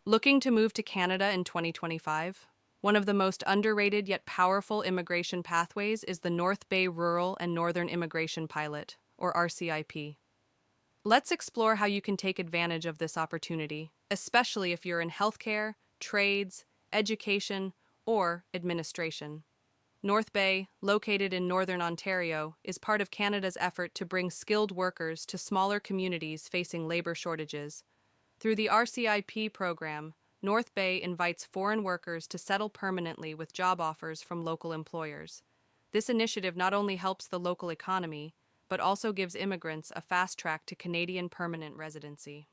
Looking to move to Canada in 2025? One of the most underrated yet powerful immigration pathways is the North Bay Rural and Northern Immigration Pilot, or RCIP. Let's explore how you can take advantage of this opportunity, especially if you're in healthcare, trades, education, or administration. North Bay, located in northern Ontario, is part of Canada's effort to bring skilled workers to smaller communities facing labor shortages. Through the RCIP program, North Bay invites foreign workers to settle permanently with job offers from local employers. This initiative not only helps the local economy, but also gives immigrants a fast track to Canadian permanent residency.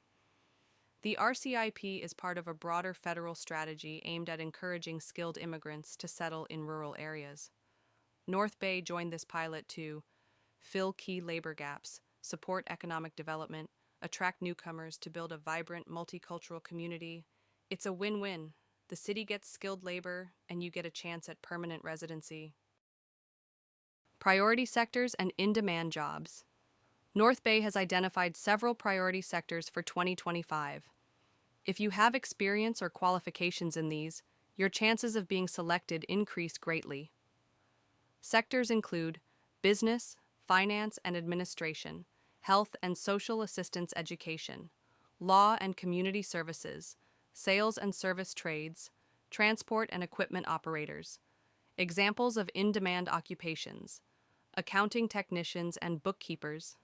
The RCIP is part of a broader federal strategy aimed at encouraging skilled immigrants to settle in rural areas. North Bay joined this pilot to fill key labor gaps, support economic development, attract newcomers to build a vibrant multicultural community. It's a win-win. The city gets skilled labor, and you get a chance at permanent residency. Priority sectors and in-demand jobs. North Bay has identified several priority sectors for 2025. If you have experience or qualifications in these, your chances of being selected increase greatly. Sectors include business, finance and administration, health and social assistance education, law and community services, sales and service trades, transport and equipment operators. Examples of in-demand occupations: accounting technicians and bookkeepers,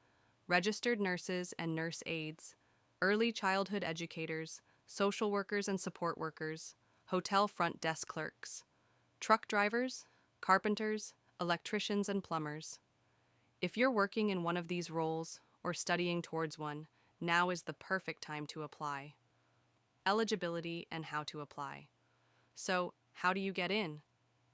registered nurses and nurse aides, early childhood educators, social workers and support workers, hotel front desk clerks, truck drivers, carpenters, electricians and plumbers. If you're working in one of these roles or studying towards one, now is the perfect time to apply. Eligibility and how to apply. So, how do you get in?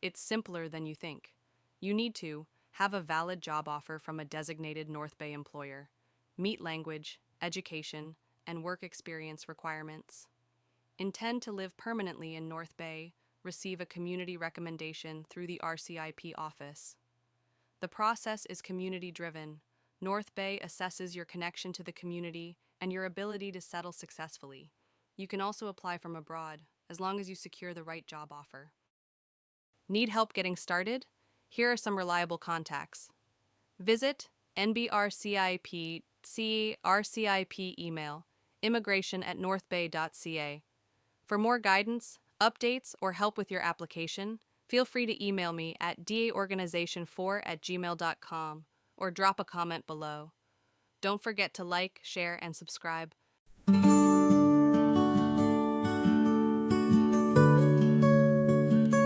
It's simpler than you think. You need to have a valid job offer from a designated North Bay employer, meet language, education, and work experience requirements. Intend to live permanently in North Bay, receive a community recommendation through the RCIP office. The process is community-driven. North Bay assesses your connection to the community and your ability to settle successfully. You can also apply from abroad, as long as you secure the right job offer. Need help getting started? Here are some reliable contacts. Visit NBRCIP RCIP email, immigration@northbay.ca. For more guidance, updates, or help with your application, feel free to email me at daorganization4@gmail.com or drop a comment below. Don't forget to like, share, and subscribe